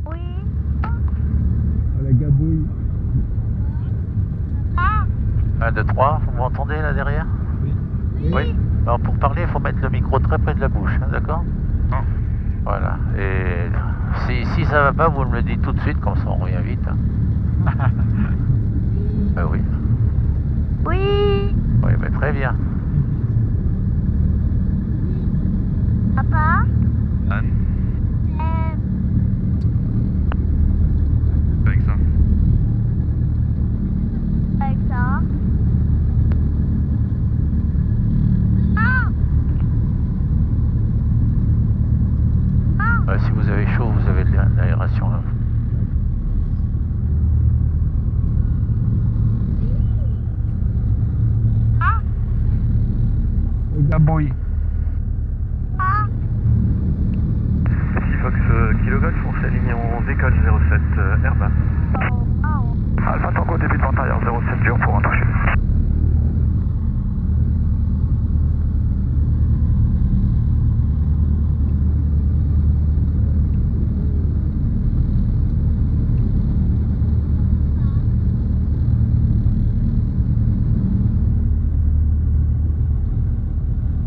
Oui. À la gabouille. 1, 2, 3, vous m'entendez là derrière? Oui. Alors pour parler, il faut mettre le micro très près de la bouche, hein, d'accord? Voilà. Et si ça va pas, vous me le dites tout de suite, comme ça on revient vite. Hein. Oui. Oui. Oui, mais très bien. Papa. Anne, Euh, avec ça. avec ça. Ah. Ah. Si vous avez chaud, vous avez de l'aération là. Ah. Gabouille. Ah. Ici Fox Kilo Golf, on s'aligne en décolle 07 Herba. Oh. Oh. Alpha Tango, début de vent arrière 07 dur pour un toucher.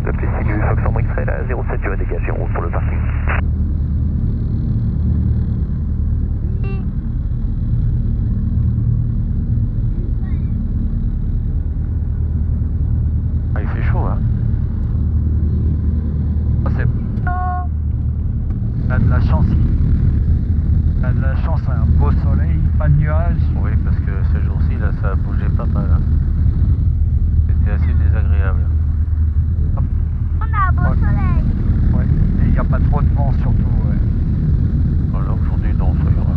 Le PC du Fox en X-Ray, la 07 dur est dégagé en route pour le parking. Ah, il fait chaud, hein? On a de la chance. On a de la chance, un beau soleil, pas de nuages. Oui, parce que ce jour-ci, là, ça bougeait pas mal. Hein. C'était assez désagréable. On a un beau soleil. Ouais. Et il n'y a pas trop de vent surtout. Ouais. Voilà, aujourd'hui, non, ça ira.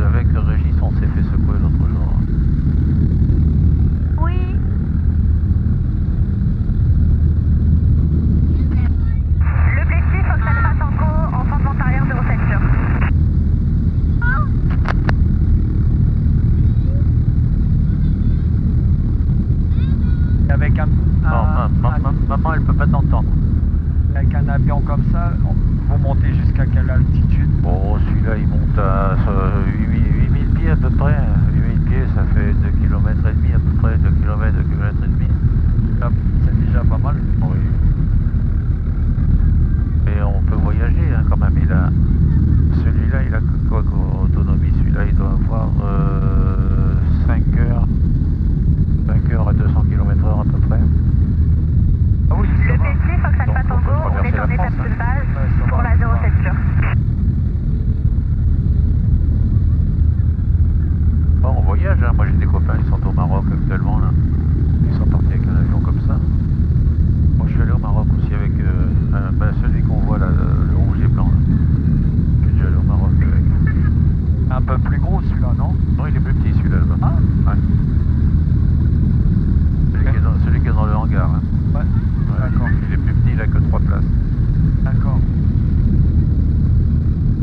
Avec Régis, on s'est fait secouer l'autre jour. Oui. Le Plessis, Fox Alpha Tango, enfant de vente arrière 07 dur. Et avec Maman, elle peut pas t'entendre. avec un avion comme ça, vous montez jusqu'à quelle altitude? Bon, celui-là, il monte à 8000 pieds à peu près. 8000 pieds, ça fait 2 km et demi à peu près. 2 km, 2 km et demi. C'est déjà pas mal. Oui. Et on peut voyager hein, quand même. Celui-là, il a quoi comme autonomie? Celui-là, il doit avoir 5 heures. 5 heures à 200 km/h à peu près. Ah oui, ça Le va. Plessis, Fox Alpha Donc, on peut Tango, on traverser est en la étape France, de hein. base Ouais, ça pour va, la ça va. 07 dur. Bon, on voyage, hein. Moi j'ai des copains qui sont au Maroc actuellement là. Ils sont partis avec un avion comme ça. Moi je suis allé au Maroc aussi avec celui qu'on voit là, le rouge et blanc. Là. Je suis déjà allé au Maroc avec. Un peu plus gros celui-là, non? Non, il est plus petit celui-là là-bas. Ah, Ouais. Celui qui est dans le hangar. Hein. ouais. Ouais, D'accord. il est plus petit, il a que 3 places. D'accord.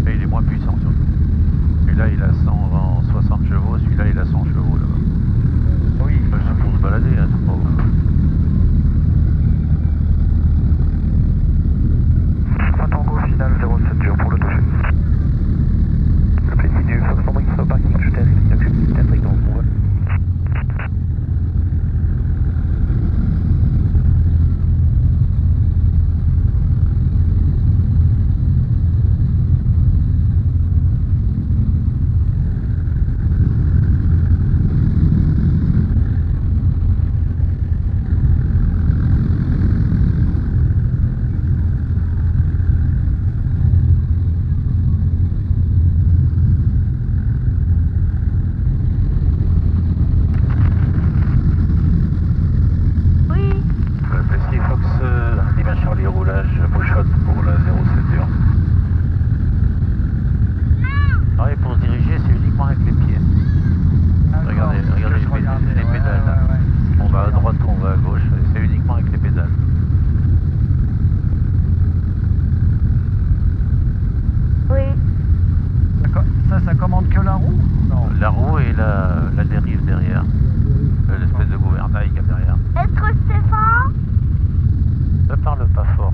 Et il est moins puissant surtout. Celui-là il a 160 chevaux, celui-là il a 100 chevaux là-bas. Oui. C'est pour se balader, hein, c'est pas... Alpha Tango, final 07 dur pour le toucher. Le Plessis du Fox en X au parking, je teste, il occupe la fréquence pour vol. Oui. Le Plessis Fox, Lima Charlie roulage, bouchotte pour la 07 dur. Ah et pour se diriger, c'est uniquement avec les pieds. Regardez les pédales là. On va à droite ou on va à gauche, et c'est uniquement avec les pédales. Oui. Ça commande que la roue? Non. La roue et la dérive derrière. L'espèce de gouvernail qu'il y a derrière. Est-ce que Stéphane? Ne parle pas fort.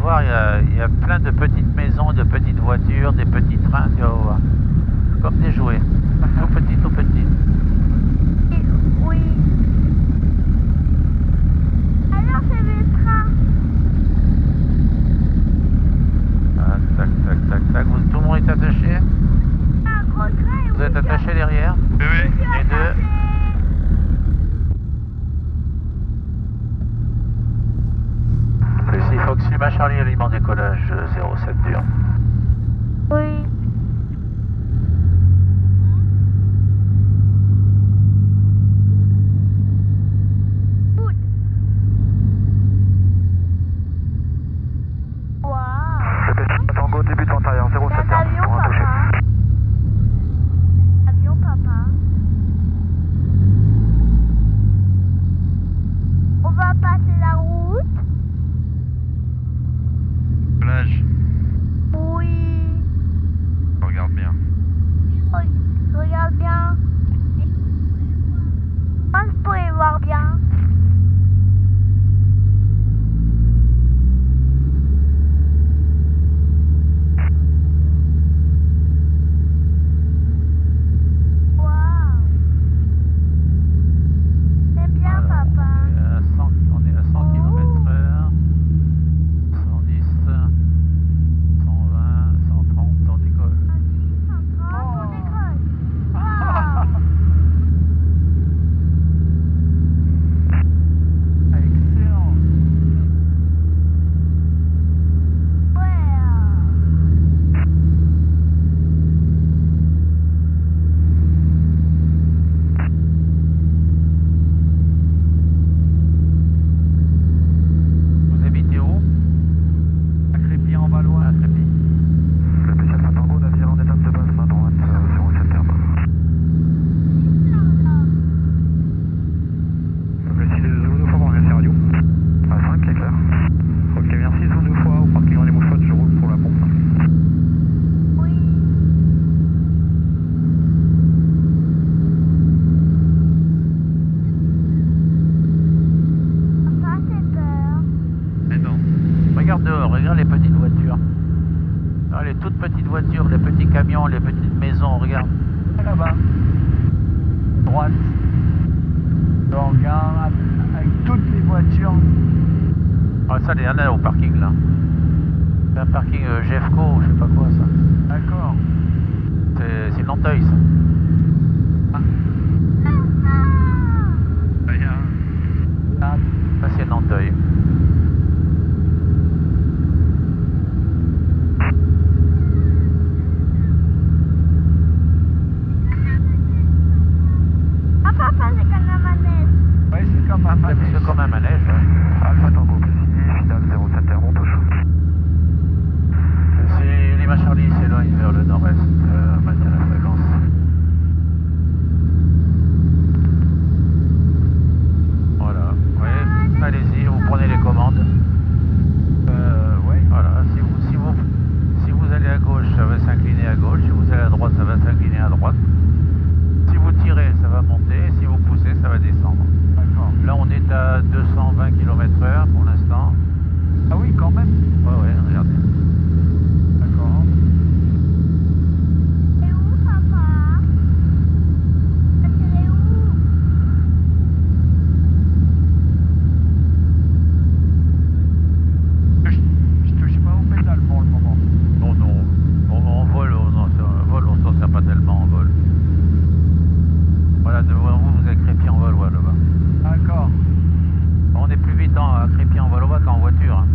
voir, il y a plein de petites maisons, de petites voitures, des petits trains, tu vas voir. Comme des jouets. Tout petit, tout petit. Oui. Alors c'est les trains. Ah, tac, tac, tac, tac. Tout le monde est attaché? Un gros train. Vous êtes attaché derrière? Oui, oui. Les deux? Ici Fox Lima Charlie, aliment décollage 07 dur. Oui. Le Tango début de vent arrière 07 C'est un avion, pour un toucher. papa. Avion, papa. On va passer la route. Plage. Oui. Regarde bien. Regarde bien. Moi, je pourrais voir bien. Waouh. C'est bien, papa. On est à 100 km/h. 110, 120, 130, on décolle. On décolle. Waouh. Excellent. Vous habitez où? À Crépy-en-Valois. À Crépy. Le PC Alpha Tango navire en étape de base main droite sur le terme. Merci de Zulu 2 fois pour la radio. À 5, c'est clair. Ok, merci Zulu 2 fois au parking dans les mouchottes, je roule pour la pompe. Oui. Papa, c'est peur. Mais non. Regarde dehors, regarde les petites voitures. Ah, les toutes petites voitures, les petits camions, les petites maisons, regarde. Là-bas. Droite. Je regarde avec toutes les voitures. Ah, ça, il y en a au parking là. C'est un parking GFCO, je sais pas quoi ça. D'accord. C'est Nanteuil ça. Rien. Là. Ça c'est Nanteuil. Ah, papa, c'est comme un manège. Oui, c'est comme un manège. C'est comme un manège. Ouais. Alpha Tango, précis, finale 07 terme, on touche. Si Lima Charlie s'éloigne vers le nord-est, maintient la fréquence. Voilà. Oui, allez-y, vous prenez les commandes. Oui. Voilà, si vous allez à gauche, ça va s'incliner à gauche. Si vous allez à droite, ça va s'incliner à droite. Si vous tirez, ça va monter. Si vous poussez, ça va descendre. D'accord. Là, on est à 220 km/h pour l'instant. Ah oui, quand même. Ouais, regardez. D'accord. C'est où, papa? C'est où? Je touche pas au pédale pour le moment. Non, non. En vol, on s'en sert pas tellement en vol. Voilà, devant vous, vous avez Crépy-en-Valois là-bas. D'accord. On est plus vite à Crépy-en-Valois qu'en voiture. Hein.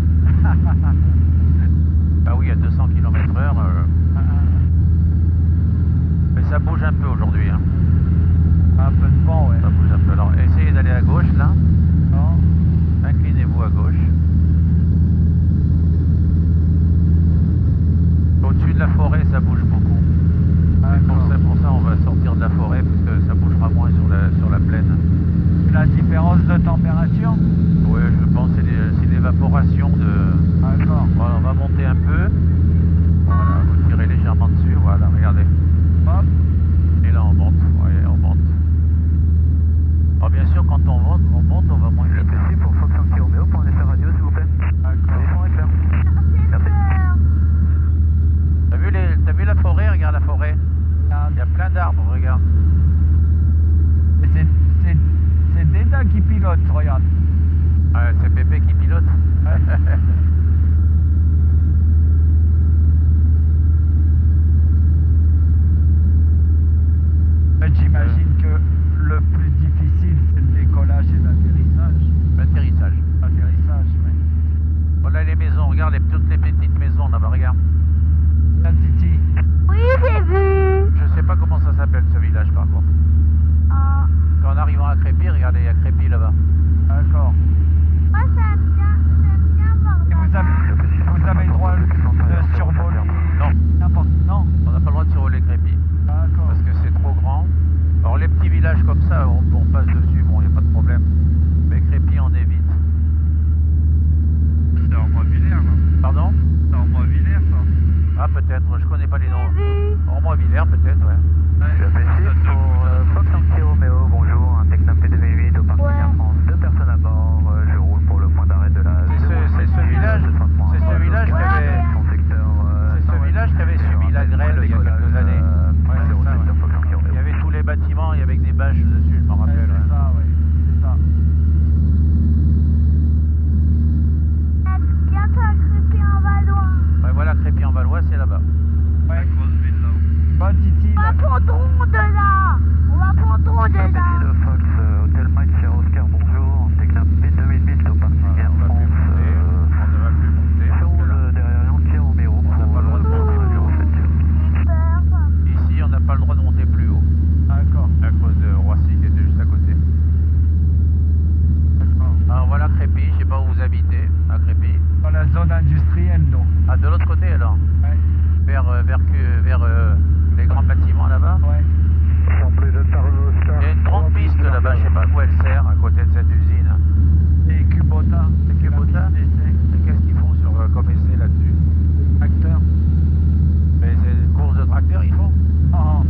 Ah oui, à 200 km/h. Mais ça bouge un peu aujourd'hui. Hein. Un peu de vent, ouais. Ça bouge un peu. Alors, essayez d'aller à gauche là. Non. Inclinez-vous à gauche. Au-dessus de la forêt, ça bouge beaucoup. Pour ça, on va sortir de la forêt parce que ça bougera moins sur la plaine. La différence de température? Oui, je pense que c'est l'évaporation de... D'accord. Voilà, on va monter un peu. Voilà, vous tirez légèrement dessus. Voilà, regardez. Hop. Et là, on monte. Oui, on monte. Alors, bien sûr, quand on monte, on va moins vite. Le PC pour Fox Yankee Romeo pour un essai radio, s'il vous plaît. D'accord. Téléphone est clair. qui pilote, regarde. Ah, c'est Pépé qui pilote. J'imagine que le plus difficile, c'est le décollage et l'atterrissage. L'atterrissage. L'atterrissage, oui. Voilà les maisons, regarde toutes les petites maisons là-bas, regarde. Là, Titi. Oui, j'ai vu. Je sais pas comment ça s'appelle ce village par contre. Ah. Quand on arrivera à Crépy, regardez, il y a Crépy là-bas. D'accord. Moi, j'aime bien voir Et vous avez le droit de survoler Non. n'importe. Non. On n'a pas le droit de survoler Crépy. D'accord. Parce que c'est trop grand. Alors les petits villages comme ça, on passe dessus, bon, il n'y a pas de problème. Mais Crépy, on évite. C'est en Villers, non? Pardon? C'est en Villers, ça. Ah, peut-être, je connais pas les J'ai noms. vu. Villers peut-être, ouais. Je apprécie pour Fox Yankee Romeo, bonjour, un Tecna P2008 au parking Ouais. Air France, 2 personnes à bord, je roule pour le point d'arrêt de la... C'est ce village qui avait... C'est ce village qui avait subi la grêle il y a quelques années. Ouais, c'est ça, ouais. Il y avait tous les bâtiments, il y avait que des bâches dessus, je m'en Ouais, rappelle. c'est ça, oui. C'est ça. Bientôt à Crépy-en-Valois. Ouais, voilà, Crépy-en-Valois, c'est là-bas. Ouais. Bah, Titi, On va là. prendre de là. On va prendre de Apprécie là. de Fox, Hôtel Mike Sierra Oscar, bonjour, Tecna P2008 au parking Air On va France, plus monter, on ne va plus monter. je parce que là, roule derrière Yankee Romeo pour n'a pas le droit de monter. 07. J'ai peur. Ici, on n'a pas le droit de monter plus haut, D'accord. à cause de Roissy qui était juste à côté. D'accord. Alors voilà Crépy, je sais pas où vous habitez, à Crépy. Dans la zone industrielle, non. Ah, de l'autre côté alors, Ouais. vers les grands bâtiments là-bas. Ouais. Il y a une grande piste là-bas, je sais pas à quoi elle sert, à côté de cette usine. Et Kubota. C'est Kubota? La piste d'essai. Et qu'est-ce qu'ils font comme essai là-dessus? Acteur. Mais c'est une course de tracteur, ils font? Non.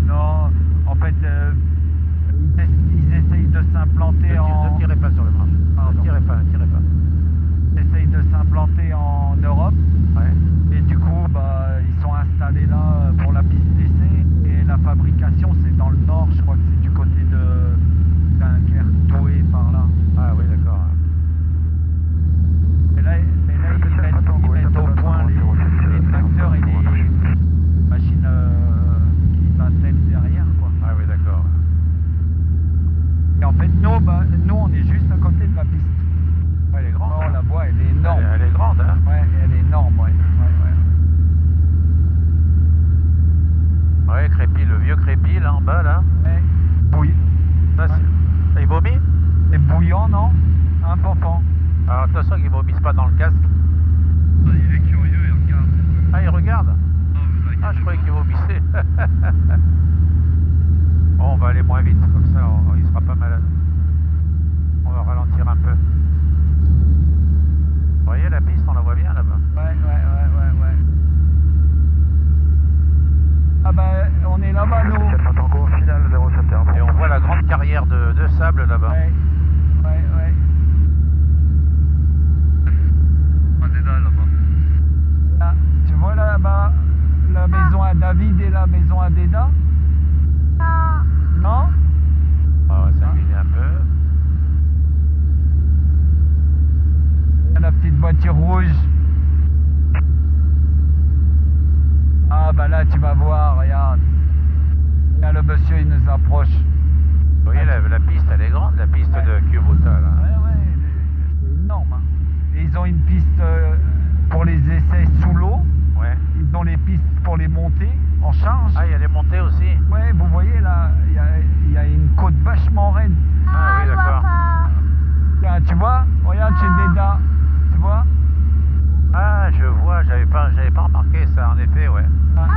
Non. En fait, ils essayent de s'implanter en... Ne tirez pas sur le manche. Pardon. Ne tirez pas, ne tirez pas. Ils essayent de s'implanter en Europe. Ouais. Et du coup, bah, ils sont installés là pour la piste d'essai. Et la fabrication, c'est dans le nord. Je crois que c'est du côté de Dunkerque, Douai, par là. Ah oui, d'accord. Et là, ils mettent au point les tracteurs et les machines qui attellent derrière, quoi. Ah oui, d'accord. Et en fait, nous, on est juste à côté de la piste. Ouais, elle est grande. Oh, hein. la voie, elle est énorme. Elle est grande, hein. Ouais, elle est énorme, ouais. Ouais, Crépy, le vieux Crépy, là en bas, là. Ouais. Ça, il vomit? C'est bouillant, non? Un pompon. Alors attention qu'il ne vomisse pas dans le casque. Il est curieux, il regarde. Ah, il regarde? Ah, je croyais qu'il vomissait. Bon, on va aller moins vite, comme ça il sera pas malade. On va ralentir un peu. Vous voyez la piste, on la voit bien là-bas. Ouais. Ah bah, on est là-bas, nous. Tango, finale 07. Et on voit la grande carrière de sable là-bas. Ouais. On est là, là-bas. Là, tu vois là-bas, la maison à David et la maison à Déda? Ah. Non? On va s'amuser un peu. Il y a la petite voiture rouge. Ah bah là, tu vas voir, regarde. Là, le monsieur, il nous approche. Vous voyez, la piste, elle est grande, la piste Ouais. de Kubota, là. Ouais, c'est énorme. Hein. Et ils ont une piste pour les essais sous l'eau. Ouais. Ils ont les pistes pour les montées en charge. Ah, il y a les montées aussi. Ouais, vous voyez là, il y a une côte vachement raide. Ah oui, je vois d'accord. pas. Tiens, tu vois? Regarde chez Déda. Tu vois? Ah, je vois, j'avais pas remarqué ça, en effet, ouais. Ah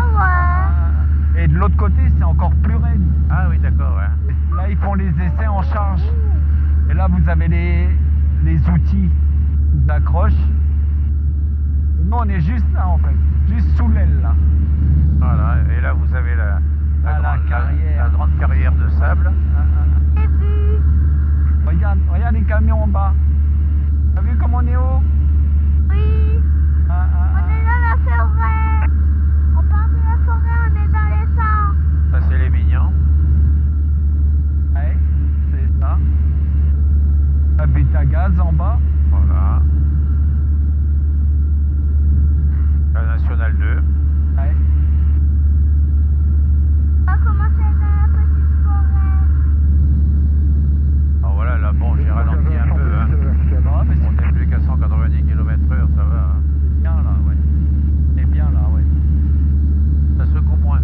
ouais. Et de l'autre côté, c'est encore plus raide. Ah oui, d'accord, ouais. Et là, ils font les essais en charge. Et là, vous avez les outils d'accroche. Et nous, on est juste là, en fait. Juste sous l'aile, là. Voilà, et là, vous avez la carrière. grande carrière de sable. J'ai vu. Regarde les camions en bas. T'as vu comme on est haut? Oui. On est dans la forêt. On part de la forêt, on est dans les champs. Ça, c'est les Mignons. Ouais, c'est ça. bas. Voilà. La nationale 2. Ouais. On va commencer dans la petite forêt. Alors voilà, là bon, j'ai ralenti un peu. Hein. Ah, mais On n'est plus qu'à 190 km/h, ça va. Hein. c'est bien là, ouais. C'est bien là, ouais. Ça secoue moins.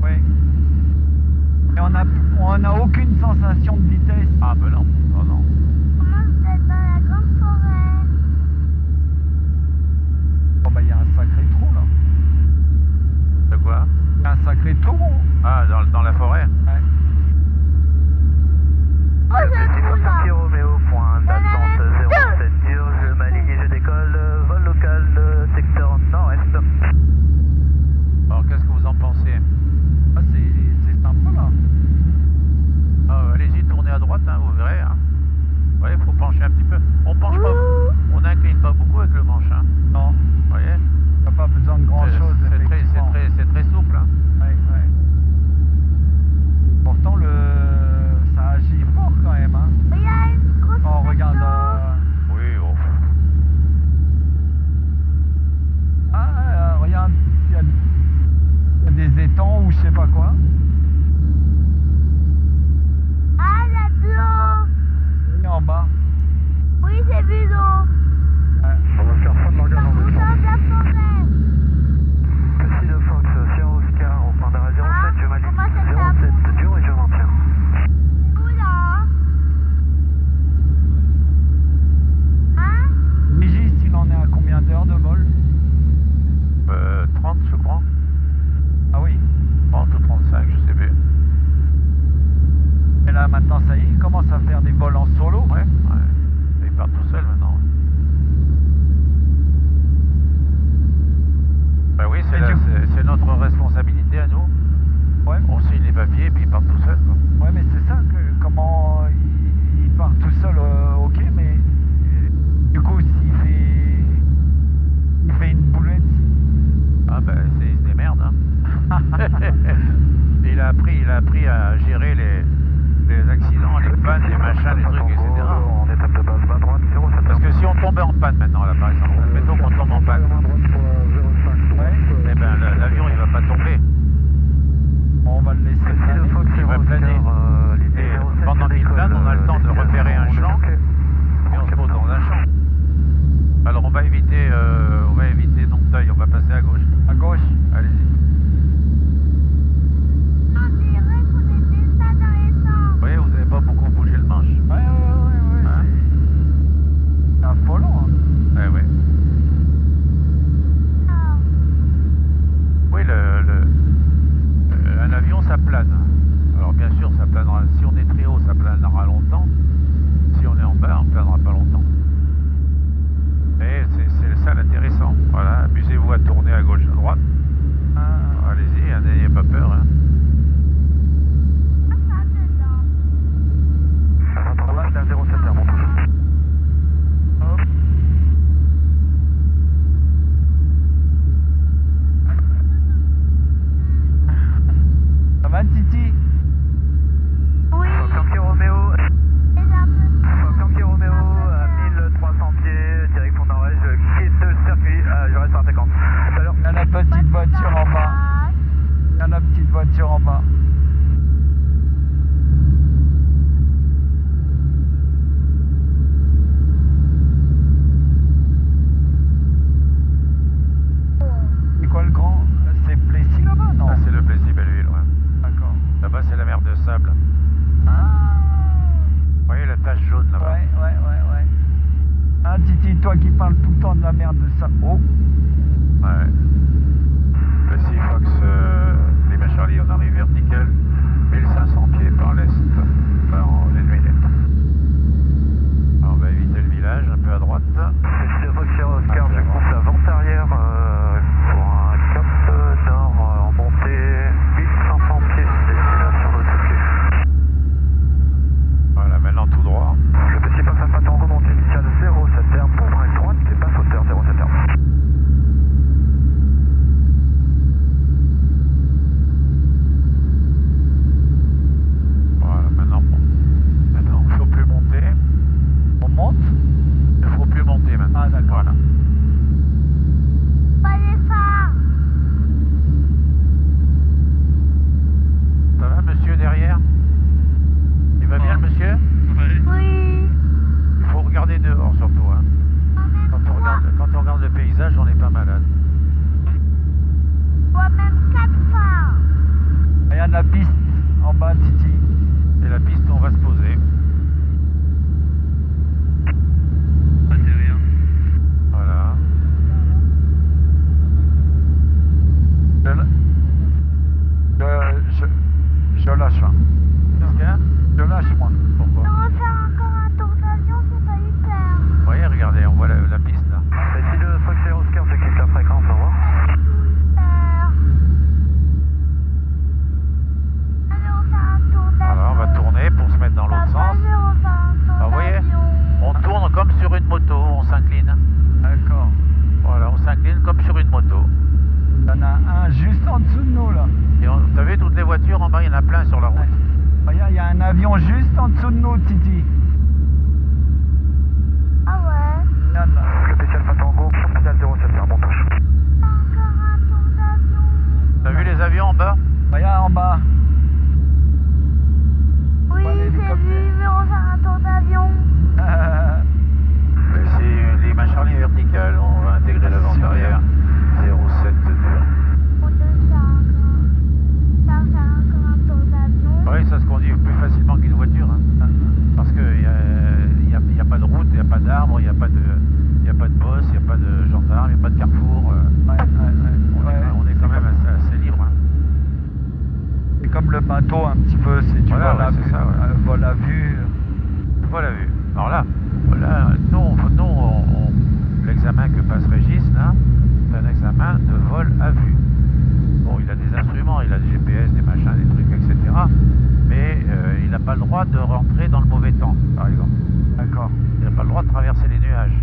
Ouais. Et on n'a aucune sensation de vitesse. Ah ben non, non, non. On commence d'être dans la grande forêt. Oh bah il y a un sacré trou là. De quoi? Il y a un sacré trou. Ah, dans la forêt? Ouais. Oh, j'ai un trou là. Parti Roméo, point d'attente 07 Urge, ma ligne et je décolle, vol local, secteur nord-est. Alors qu'est-ce que vous en pensez? Ah, c'est sympa là. Ah, allez-y, tournez à droite, hein, vous verrez. Hein. Ouais, il faut pencher un petit peu. On penche pas, on n'incline pas beaucoup avec le manche. Hein. Non, Vous voyez? il n'y a pas besoin de grand chose. C'est très souple. Hein. Ouais, ouais. Pourtant ça agit fort quand même. Hein. Il y a une grosse Oh regarde. Oui, oh. Ah regarde, il y a des étangs ou je sais pas quoi. Ah, il y a de l'eau. Et en bas. Oui, j'ai vu l'eau. Ouais. On va faire fin de langage en On descendant. sort de la forêt. Petit de Fox, Sierra Oscar, au point d'arrêt 07, je ma ligne on va chercher la 07 dur et je maintiens. Où là? Hein? Régis, il en est à combien d'heures de vol? 30, je crois. Ah oui. 30 ou 35, je sais plus. Et là maintenant ça y est, il commence à faire des vols en solo. Ouais, ouais. Il part tout seul maintenant. Ben oui, c'est notre responsabilité à nous. Ouais. On signe les papiers et puis il part tout seul. Quoi. Ouais, mais c'est ça, comment il part tout seul, ok, mais du coup, s'il fait une boulette. Ah ben, il se démerde. Hein. il a appris à gérer les accidents, les pannes, les machins, les trucs, etc. En étape de base, bas droite, 07. Parce que si on tombait en panne maintenant, là, par exemple, admettons qu'on tombe en panne, Ouais. eh ben, l'avion, il va pas tomber. On va le laisser Petit de planer. Fox, Il va Sierra planer. Oscar, ligne Et 07, pendant je qu'il décolle, plane, on a le temps de repérer un champ. Et on se pose dans un champ. Alors on va éviter Nonteuil, on va passer à gauche. À gauche. Allez-y. On dirait qu'on était ça dans les champs. Vous voyez, vous n'avez pas beaucoup bougé le manche. Ouais. Hein? C'est affolant. Hein. Ouais, ouais. Ah. Oui, un avion, ça plane. Alors bien sûr, ça planera. Si on est très haut, ça planera longtemps. Si on est en bas, on planera pas longtemps. Et c'est ça l'intéressant. Voilà, amusez-vous à tourner à gauche, à droite. Ah. Allez-y, n'ayez pas peur. Hein. Ça dedans. Attends, final 07 à mon tour. Hop. Ça va, Titi? Oui, Fox Yankee Roméo, déjà un peu. Fox Yankee Roméo, à 1300 pieds, direction nord-est, je quitte le circuit, je reste à 50. Salut. Il y a la petite voiture en bas. Il y a la petite voiture en bas. C'est quoi le grand? C'est Plessis là-bas, non? Ah, c'est le Plessis-Belleville, ouais. D'accord. Là-bas, c'est la mer de sable. Ah. Vous voyez la tache jaune là-bas? Ouais. Ah, Titi, toi qui parles tout le temps de la merde de ça. Oh. Ouais. Plessis, Fox, Lima Charlie, on arrive vertical. 1500 pieds par l'est, par l'ennemi net. On va éviter le village, un peu à droite. Petit de Fox Sierra Oscar, je compte avance arrière pour un cap nord en montée, 1500 pieds, destination de Touquet. Voilà, maintenant tout droit. Le petit Fox Alpha Tango, monte initiale 07 terme, pour bras droite, qui passe hauteur 07 terme. d'arbres, il n'y a pas de boss, il n'y a pas de gendarme, il n'y a pas de carrefour. On est quand même assez libre. Hein. C'est comme le bateau un petit peu, c'est du Voilà, vol à ouais, c'est vue. ça, ouais. Vol à vue. Voilà vu. Alors là, l'examen que passe Régis, là, c'est un examen de vol à vue. Bon, il a des instruments, il a des GPS, des machins, des trucs, etc. Mais il n'a pas le droit de rentrer dans le mauvais temps, par exemple. D'accord. Il n'a pas le droit de traverser les nuages,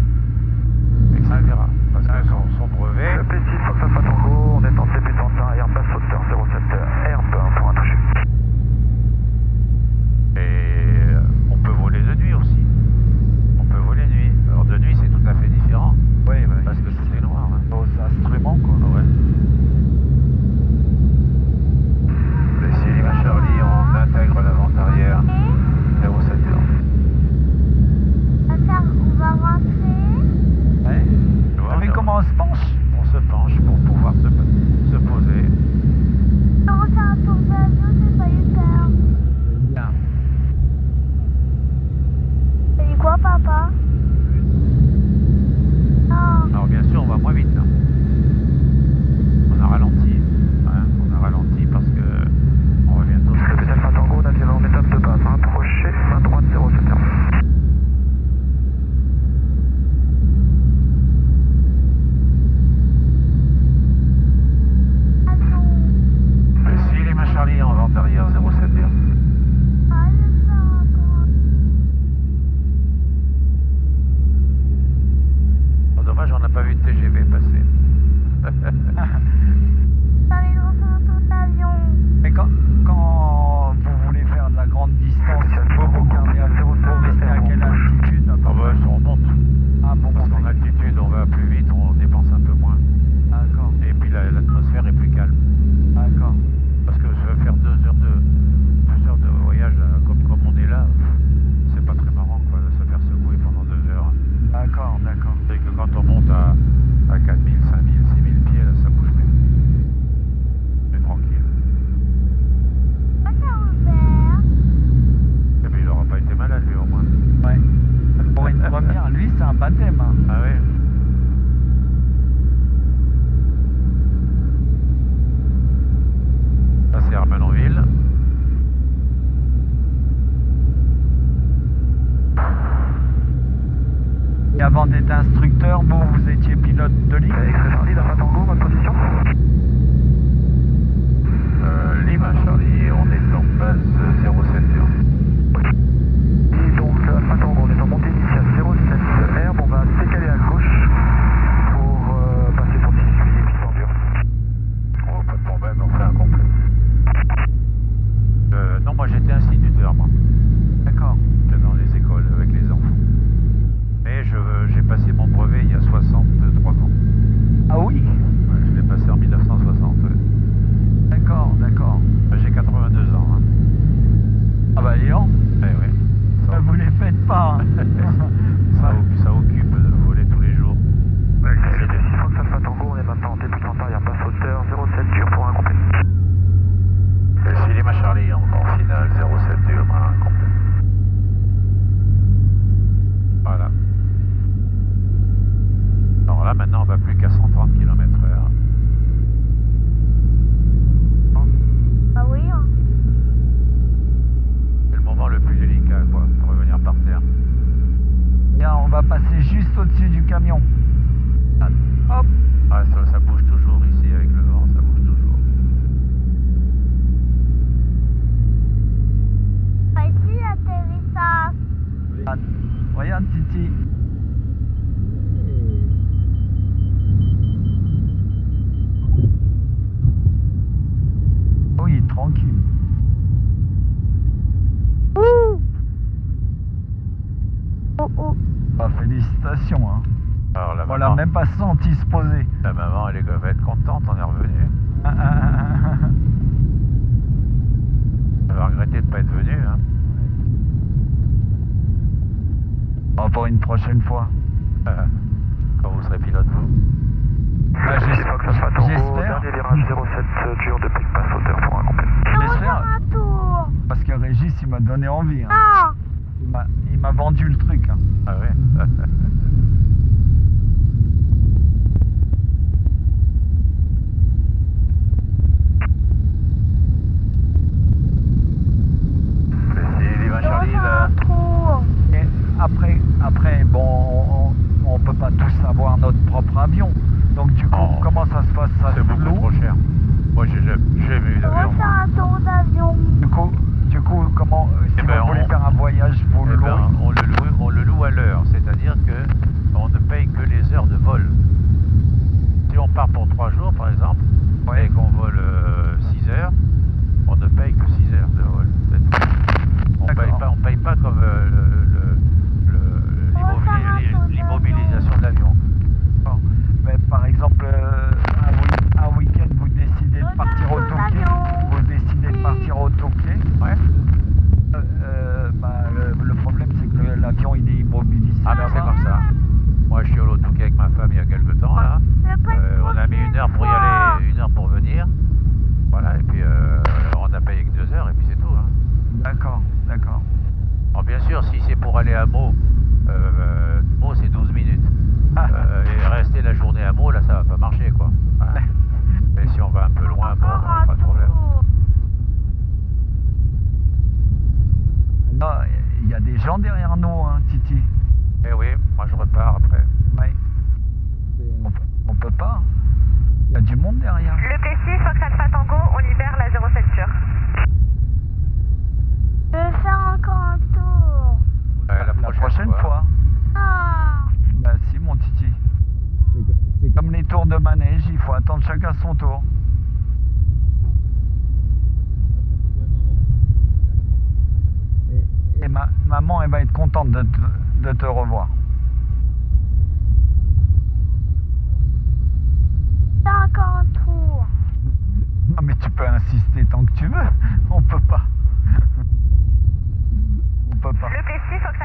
etc. Parce que son brevet... Le P6, Fox Alpha Tango, on est en CP temps arrière, passe hauteur 07 Herbe pour un toucher. Et on peut voler de nuit aussi. On peut voler de nuit. Alors de nuit, c'est tout à fait différent. Oui, Parce que tout est noir. Hein. Aux instruments, quoi. Ah ouais. Les Lima Charlie, on intègre la vente arrière 07 heures. On va rentrer. Ouais. Tu vois, Mais comment on se penche? on se penche pour pouvoir se poser. On fait un tour d'avion, j'ai pas eu peur. Bien. T'as dit quoi, papa? Non. Alors bien sûr, on va moins vite. Hein. On a ralenti. Hein, on a ralenti parce que on va bientôt se Le P6 Alpha Tango, navire en étape de base, approchez, main droite 07 heures. Si Lima Charlie en vente arrière 07 heures. Ah, je sais encore. Oh, dommage, on n'a pas vu de TGV passer. Allez, on fait un tour d'avion. Mais quand vous voulez faire de la grande distance, vous gardez vous restez à quelle altitude à peu Ah bah, près? on monte. Ah bon, Parce qu'en altitude, on va plus vite, on dépense un peu moins. D'accord, Et puis l'atmosphère est plus calme. d'accord. Parce que faire 2 heures de voyage comme on est là, c'est pas très marrant quoi, de se faire secouer pendant 2 heures. D'accord, d'accord. C'est que quand on monte à 4000, 5000, 6000 pieds, là, ça bouge plus. C'est tranquille. Moi, c'est ouvert. Et puis il aura pas été malade lui au moins. Ouais. Pour une première, lui, c'est un baptême. Hein. Ah oui. Ça c'est Armenonville. Et avant d'être instructeur, vous étiez pilote de ligne? X-Ray Charlie, Alpha Tango, votre position? Lima Charlie, on est en base 07 heures. Et donc, Alpha Tango, on est en montée initiale 07 Herbe, on va décaler à gauche pour passer sur 6 juillet, piste en dur. Oh, pas de problème, on fait un complet. Non, moi j'étais instituteur, moi. D'accord. J'étais dans les écoles avec les enfants. Mais j'ai passé mon brevet il y a 63 ans. Ah oui? Ouais, je l'ai passé en 1960. Ouais. D'accord, d'accord. J'ai 82 ans. Hein. Ah bah dis donc, Eh oui. Ça, vous les faites pas. Hein. ça occupe de voler tous les jours. Le P6 Fox Alpha Tango, on est maintenant en début temps arrière, passe hauteur 07 dur pour un complet. Si Lima Charlie en finale 07 dur, un complet. Voilà. Alors là maintenant on va plus qu'à 130 km/h. Ah oui, hein. C'est le moment le plus délicat quoi, pour revenir par terre. Bien, on va passer juste au-dessus du camion. Hop. Ah, ça bouge toujours ici avec le vent, ça bouge toujours. Pas ici l'atterrissage. Regarde Titi. Oui, tranquille. Ouh. Oh oh. Bah, félicitations. Hein. Alors la Voilà, maman, même pas senti se poser. la maman elle va être contente, on est revenu. Elle va regretter de ne pas être venue. Hein. Bon, pour une prochaine fois. Quand vous serez pilote vous. Bah, Fox Alpha Tango, j'espère. dernier virage 07 dur depuis passe hauteur pour un complet. On va J'espère. faire un tour. Parce que Régis, il m'a donné envie. Hein. Non. Il m'a vendu le truc. Hein. Ah oui. après, bon, on peut pas tous avoir notre propre avion. Donc du coup, Oh, comment ça se passe? Ça c'est se beaucoup loue? trop cher. Moi, j'ai jamais eu On va d'avion. faire un tour d'avion. Du coup, comment, si ben, vous voulez faire un voyage, vous le Eh ben, louez? on le loue à l'heure, c'est-à-dire que on ne paye que les heures de vol. Si on part pour 3 jours, par exemple, Ouais. et qu'on vole 6 heures, on ne paye que 6 heures de vol. C'est tout. D'accord. On paye pas comme On va faire un tour l'immobilisation de l'avion. Bon. Mais par exemple, un week-end, vous décidez de partir au Touquet. Vous décidez de partir au Touquet. Ouais. Bah, le problème, c'est que l'avion, il est immobilisé. Ah ben c'est là-bas. comme ça. Moi je suis au Touquet avec ma femme il y a quelques temps là. On a mis 1 heure pour y aller, 1 heure pour venir. Voilà, et puis on a payé que 2 heures et puis c'est tout. Hein. D'accord, d'accord. Alors, bien sûr, si c'est pour aller à Meaux, Meaux c'est 12 minutes. Et rester la journée à Meaux, là ça va pas marcher quoi. Voilà. Mais si on va un peu loin, bon, pas de problème. Non, il y a des gens derrière nous, hein, Titi. Eh oui, moi je repars après. Ouais. On peut pas. Il y a du monde derrière. Le Plessis, Fox Alpha Tango, on libère la 07 sur. Je vais faire encore un tour. La prochaine fois. Ah. Bah si, mon Titi. C'est comme les tours de manège, il faut attendre chacun son tour. Et maman, elle va être contente de te revoir. Faire encore un tour. Non mais tu peux insister tant que tu veux. On peut pas. On peut pas. Le Plessis, Fox